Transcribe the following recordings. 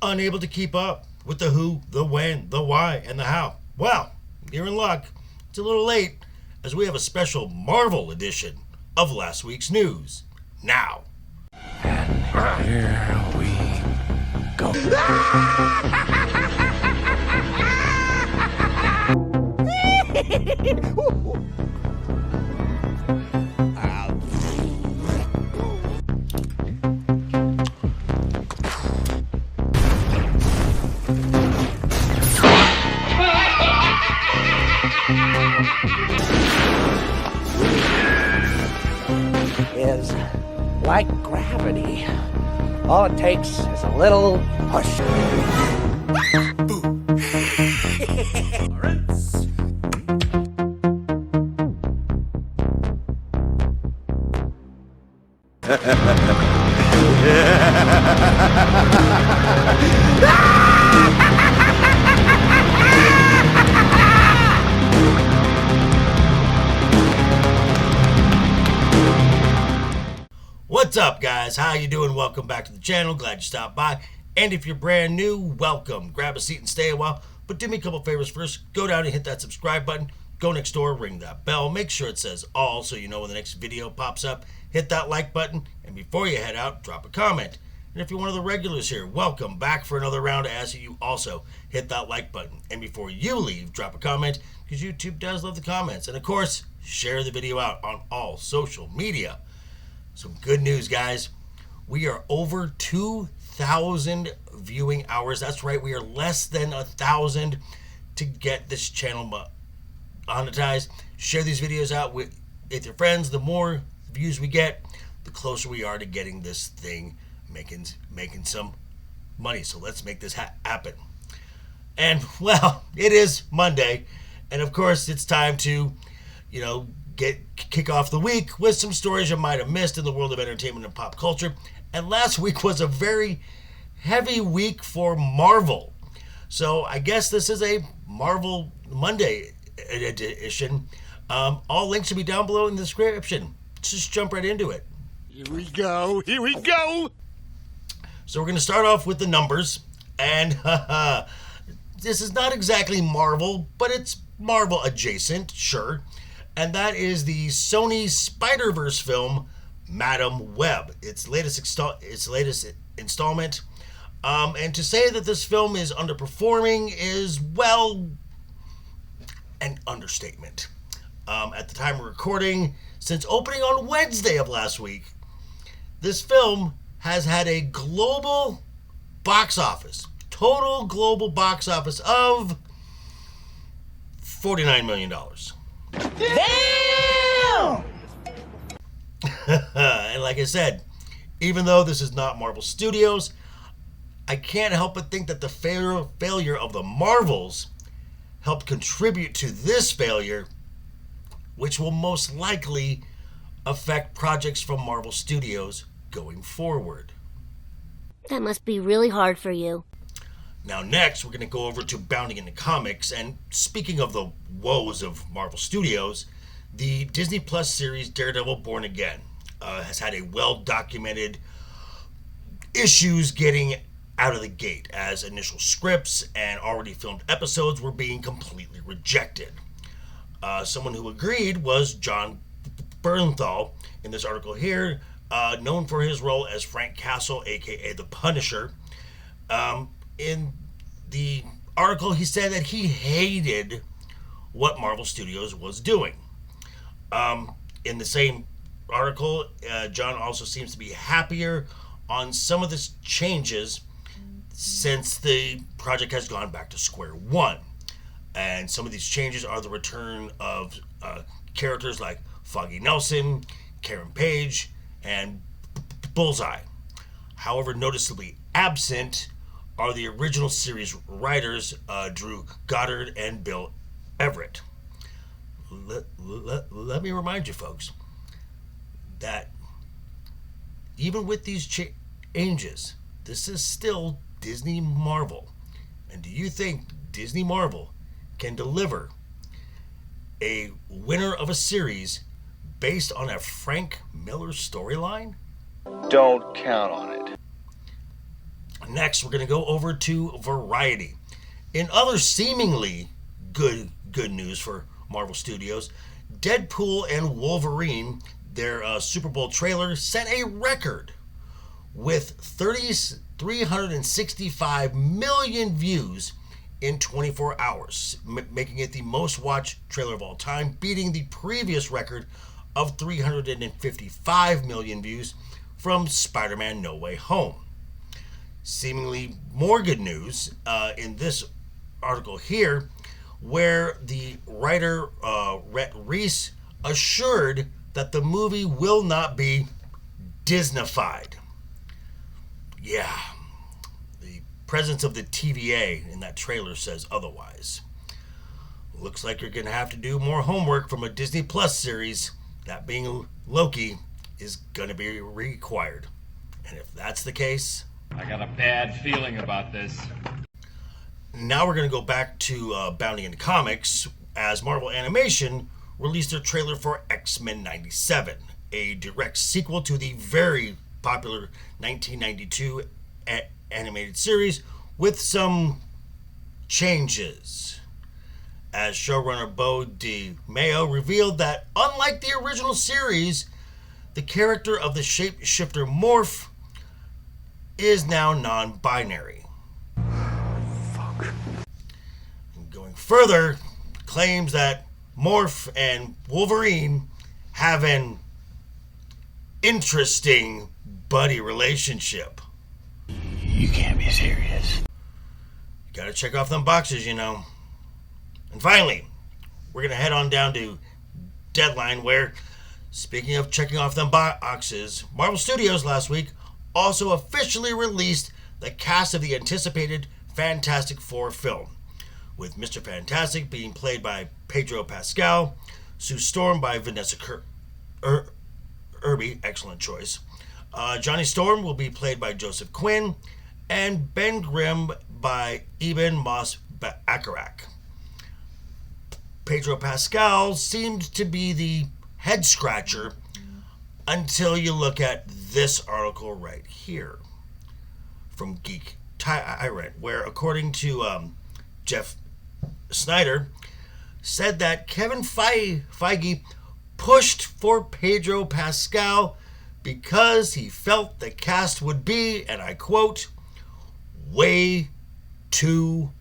Unable to keep up with the who, the when, the why, and the how? Well, you're in luck. It's a little late, as we have a special Marvel edition of last week's news. Now. And here we go. Is like gravity. All it takes is a little push. What's up, guys? How you doing? Welcome back to the channel. Glad you stopped by. And if you're brand new, welcome. Grab a seat and stay a while. But do me a couple favors first. Go down and hit that subscribe button. Go next door, ring that bell. Make sure it says all so you know when the next video pops up. Hit that like button. And before you head out, drop a comment. And if you're one of the regulars here, welcome back for another round. I ask that you also hit that like button. And before you leave, drop a comment, because YouTube does love the comments. And of course, share the video out on all social media. Some good news, guys. We are over 2,000 viewing hours. That's right, we are less than 1,000 to get this channel monetized. Share these videos out with your friends. The more views we get, the closer we are to getting this thing making some money. So let's make this happen. And, well, it is Monday. And, of course, it's time to, kick off the week with some stories you might have missed in the world of entertainment and pop culture. And last week was a very heavy week for Marvel. So I guess this is a Marvel Monday edition. All links should be down below in the description. Let's just jump right into it. Here we go. Here we go. So we're going to start off with the numbers. And this is not exactly Marvel, but it's Marvel adjacent, sure. And that is the Sony Spider-Verse film, Madam Web. Its latest installment. And to say that this film is underperforming is, well, an understatement. At the time of recording, since opening on Wednesday of last week, this film has had a global box office, total global box office of $49 million. Damn! And like I said, even though this is not Marvel Studios, I can't help but think that the failure of the Marvels helped contribute to this failure, which will most likely affect projects from Marvel Studios going forward. That must be really hard for you. Now next, we're going to go over to Bounding into Comics, and speaking of the woes of Marvel Studios, the Disney Plus series Daredevil Born Again has had a well-documented issues getting out of the gate, as initial scripts and already filmed episodes were being completely rejected. Someone who agreed was John Bernthal in this article here, known for his role as Frank Castle, aka the Punisher. In the article, he said that he hated what Marvel Studios was doing. In the same article, John also seems to be happier on some of the changes since the project has gone back to square one. And some of these changes are the return of characters like Foggy Nelson, Karen Page, and Bullseye. However, noticeably absent are the original series writers, Drew Goddard and Bill Everett. Let me remind you, folks, that even with these changes, this is still Disney Marvel. And do you think Disney Marvel can deliver a winner of a series based on a Frank Miller storyline? Don't count on it. Next, we're going to go over to Variety. In other seemingly good news for Marvel Studios, Deadpool and Wolverine, their Super Bowl trailer, set a record with 365 million views in 24 hours, making it the most watched trailer of all time, beating the previous record of 355 million views from Spider-Man No Way Home. Seemingly more good news in this article here, where the writer Rhett Reese assured that the movie will not be Disneyfied. Yeah, the presence of the TVA in that trailer says otherwise. Looks like you're going to have to do more homework from a Disney Plus series, that being Loki, is going to be required. And if that's the case, I got a bad feeling about this. now we're going to go back to Bounty in Comics, as Marvel Animation released their trailer for X-Men 97, a direct sequel to the very popular 1992 animated series with some changes. As showrunner Bo DiMeo revealed that, unlike the original series, the character of the shapeshifter Morph is now non-binary. And going further, claims that Morph and Wolverine have an interesting buddy relationship. You can't be serious. You gotta check off them boxes, you know. And finally, we're gonna head on down to Deadline, where, speaking of checking off them boxes, Marvel Studios last week also officially released the cast of the anticipated Fantastic Four film, with Mr. Fantastic being played by Pedro Pascal, Sue Storm by Vanessa Kirby, excellent choice. Johnny Storm will be played by Joseph Quinn, and Ben Grimm by Eben Moss-Bacharach. Pedro Pascal seemed to be the head scratcher until you look at this article right here from Geek Tyrant, where, according to Jeff Snyder, said that Kevin Feige pushed for Pedro Pascal because he felt the cast would be, and I quote, way too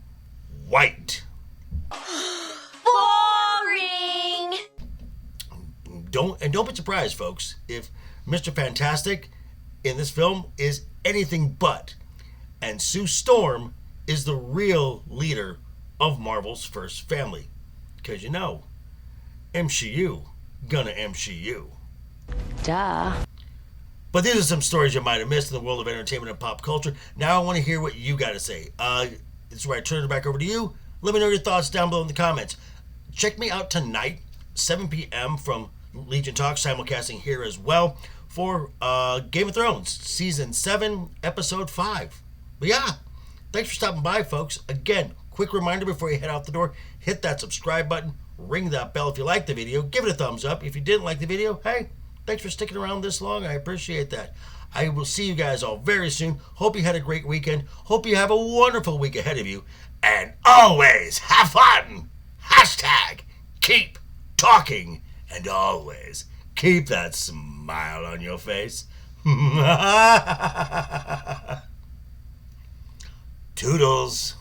white. Boring! Don't be surprised, folks, if Mr. Fantastic in this film is anything but, and Sue Storm is the real leader of Marvel's first family. Because you know, MSHEU gonna MSHEU. Duh. But these are some stories you might have missed in the world of entertainment and pop culture. Now I want to hear what you got to say. This is where I turn it back over to you. Let me know your thoughts down below in the comments. Check me out tonight, 7 p.m. from Legion Talk, simulcasting here as well, for Game of Thrones, Season 7, Episode 5. But yeah, thanks for stopping by, folks. Again, quick reminder before you head out the door, hit that subscribe button, ring that bell if you liked the video, give it a thumbs up. If you didn't like the video, hey, thanks for sticking around this long. I appreciate that. I will see you guys all very soon. Hope you had a great weekend. Hope you have a wonderful week ahead of you. And always have fun. Hashtag keep talking. And always keep that smile on your face. Toodles.